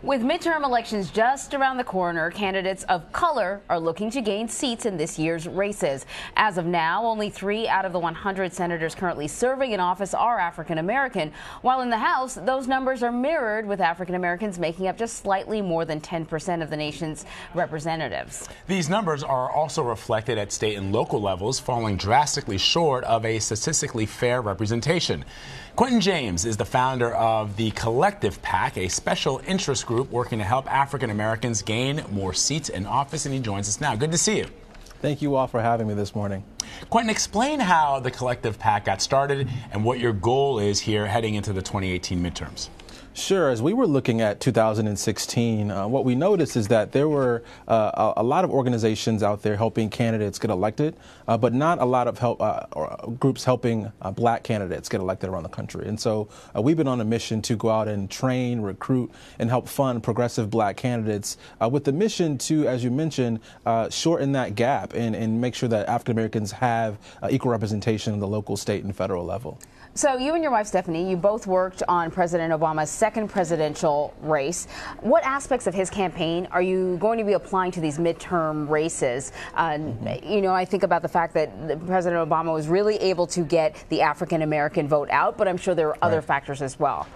With midterm elections just around the corner, candidates of color are looking to gain seats in this year's races. As of now, only 3 out of the 100 senators currently serving in office are African American, while in the House, those numbers are mirrored, with African Americans making up just slightly more than 10% of the nation's representatives. These numbers are also reflected at state and local levels, falling drastically short of a statistically fair representation. Quentin James is the founder of the Collective PAC, a special interest group working to help African Americans gain more seats in office, and he joins us now. Good to see you. Thank you all for having me this morning. Quentin, explain how the Collective PAC got started and what your goal is here heading into the 2018 midterms. Sure. As we were looking at 2016, what we noticed is that there were a lot of organizations out there helping candidates get elected, but not a lot of groups helping black candidates get elected around the country. And so we've been on a mission to go out and train, recruit, and help fund progressive black candidates with the mission to, as you mentioned, shorten that gap and make sure that African Americans have equal representation at the local, state, and federal level. So you and your wife, Stephanie, you both worked on President Obama's second presidential race. What aspects of his campaign are you going to be applying to these midterm races? You know, I think about the fact that President Obama was really able to get the African American vote out, but I'm sure there are other factors as well.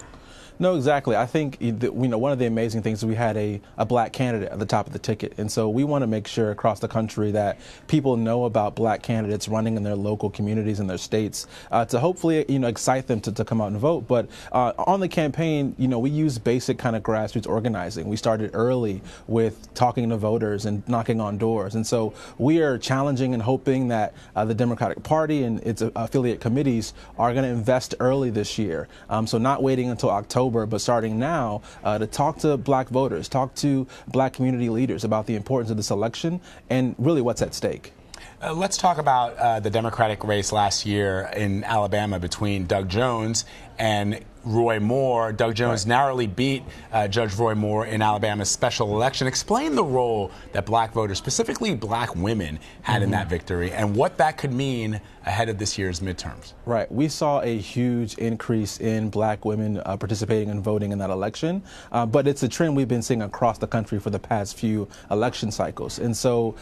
No, exactly. I think one of the amazing things is we had a black candidate at the top of the ticket, and so we want to make sure across the country that people know about black candidates running in their local communities and their states to hopefully excite them to come out and vote. But on the campaign, we use basic kind of grassroots organizing. We started early with talking to voters and knocking on doors, and so we are challenging and hoping that the Democratic Party and its affiliate committees are going to invest early this year. So not waiting until October, but starting now to talk to black voters, talk to black community leaders about the importance of this election and really what's at stake. Let's talk about the Democratic race last year in Alabama between Doug Jones and Roy Moore. Doug Jones narrowly beat Judge Roy Moore in Alabama's special election. Explain the role that black voters, specifically black women, had in that victory and what that could mean ahead of this year's midterms. Right. We saw a huge increase in black women participating and voting in that election, but it's a trend we've been seeing across the country for the past few election cycles. And so,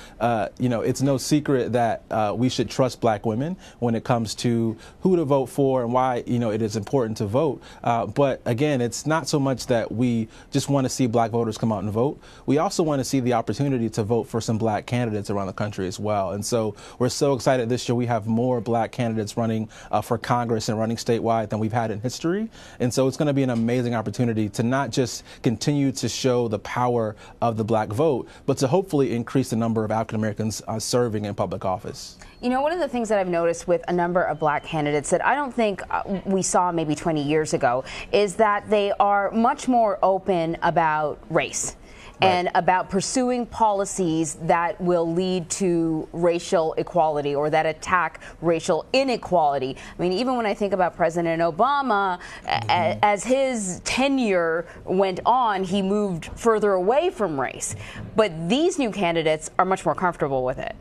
it's no secret that we should trust black women when it comes to who to vote for and why, it is important to vote. But again, it's not so much that we just want to see black voters come out and vote. We also want to see the opportunity to vote for some black candidates around the country as well. And so we're so excited this year we have more black candidates running for Congress and running statewide than we've had in history. And so it's going to be an amazing opportunity to not just continue to show the power of the black vote, but to hopefully increase the number of African Americans serving in public office. One of the things that I've noticed with a number of black candidates that I don't think we saw maybe 20 years ago is that they are much more open about race. And about pursuing policies that will lead to racial equality or that attack racial inequality. I mean, even when I think about President Obama, as his tenure went on, he moved further away from race. But these new candidates are much more comfortable with it.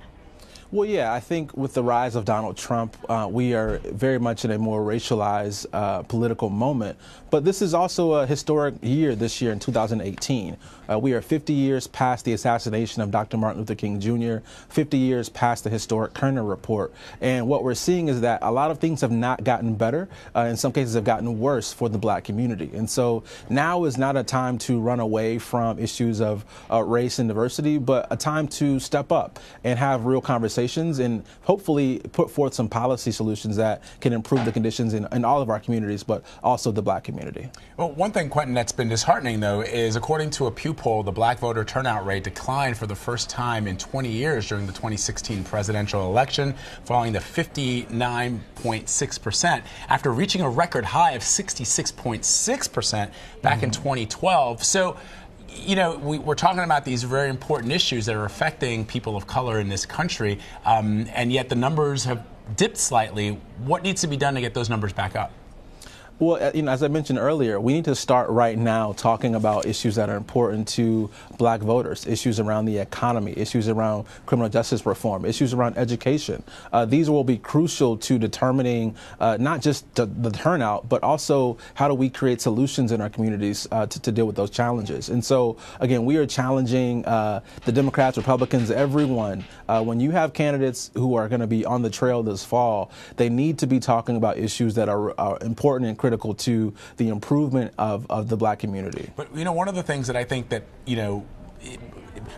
Well, yeah, I think with the rise of Donald Trump, we are very much in a more racialized political moment. But this is also a historic year this year in 2018. We are 50 years past the assassination of Dr. Martin Luther King Jr., 50 years past the historic Kerner Report. And what we're seeing is that a lot of things have not gotten better. In some cases have gotten worse for the black community. And so now is not a time to run away from issues of race and diversity, but a time to step up and have real conversations and hopefully put forth some policy solutions that can improve the conditions in all of our communities, but also the black community. Well, one thing, Quentin, that's been disheartening, though, is according to a Pew poll, the black voter turnout rate declined for the first time in 20 years during the 2016 presidential election, falling to 59.6% after reaching a record high of 66.6% back in 2012. So, we're talking about these very important issues that are affecting people of color in this country, and yet the numbers have dipped slightly. What needs to be done to get those numbers back up? Well, as I mentioned earlier, we need to start right now talking about issues that are important to black voters, issues around the economy, issues around criminal justice reform, issues around education. These will be crucial to determining not just the turnout, but also how do we create solutions in our communities to deal with those challenges. And so, again, we are challenging the Democrats, Republicans, everyone. When you have candidates who are going to be on the trail this fall, they need to be talking about issues that are important and critical to the improvement of the black community. But, one of the things that I think that,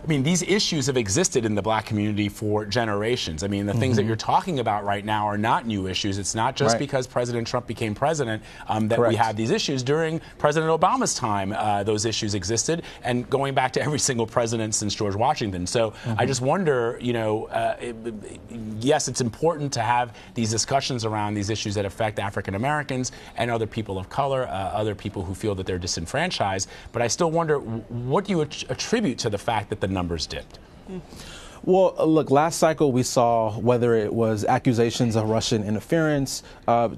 these issues have existed in the black community for generations. The things that you're talking about right now are not new issues. It's not just because President Trump became president that we have these issues. During President Obama's time, those issues existed, and going back to every single president since George Washington. So I just wonder, yes, it's important to have these discussions around these issues that affect African Americans and other people of color, other people who feel that they're disenfranchised. But I still wonder, what do you attribute to the fact that the numbers dipped? Well, look, last cycle we saw, whether it was accusations of Russian interference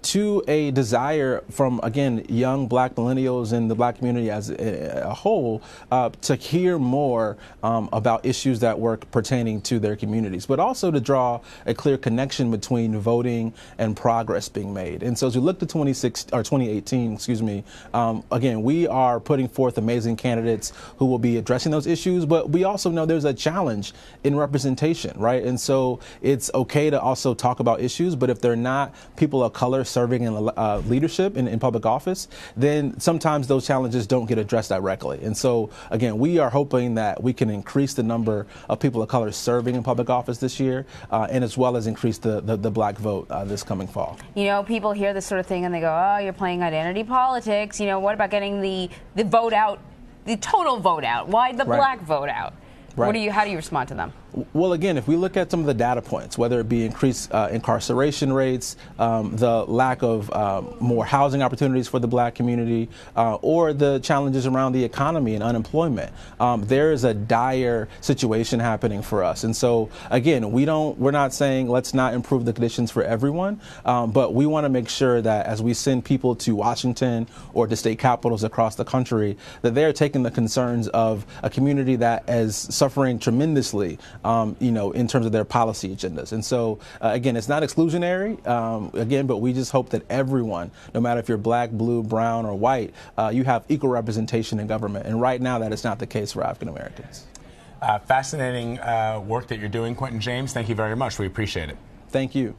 to a desire from, again, young black millennials and the black community as a whole to hear more about issues that were pertaining to their communities, but also to draw a clear connection between voting and progress being made. And so as we look to 2018, again, we are putting forth amazing candidates who will be addressing those issues, but we also know there's a challenge in representation, right? And so it's okay to also talk about issues, but if they're not people of color serving in leadership in public office, then sometimes those challenges don't get addressed directly. And so, again, we are hoping that we can increase the number of people of color serving in public office this year, and as well as increase the black vote this coming fall. People hear this sort of thing and they go, oh, you're playing identity politics. What about getting the vote out, the total vote out? Why the black vote out? Right. How do you respond to them? Well, again, if we look at some of the data points, whether it be increased incarceration rates, the lack of more housing opportunities for the black community, or the challenges around the economy and unemployment, there is a dire situation happening for us. And so, again, we're not saying let's not improve the conditions for everyone, but we want to make sure that as we send people to Washington or to state capitals across the country, that they're taking the concerns of a community that is suffering tremendously in terms of their policy agendas. And so, again, it's not exclusionary, but we just hope that everyone, no matter if you're black, blue, brown, or white, you have equal representation in government. And right now, that is not the case for African Americans. Fascinating work that you're doing, Quentin James. Thank you very much. We appreciate it. Thank you.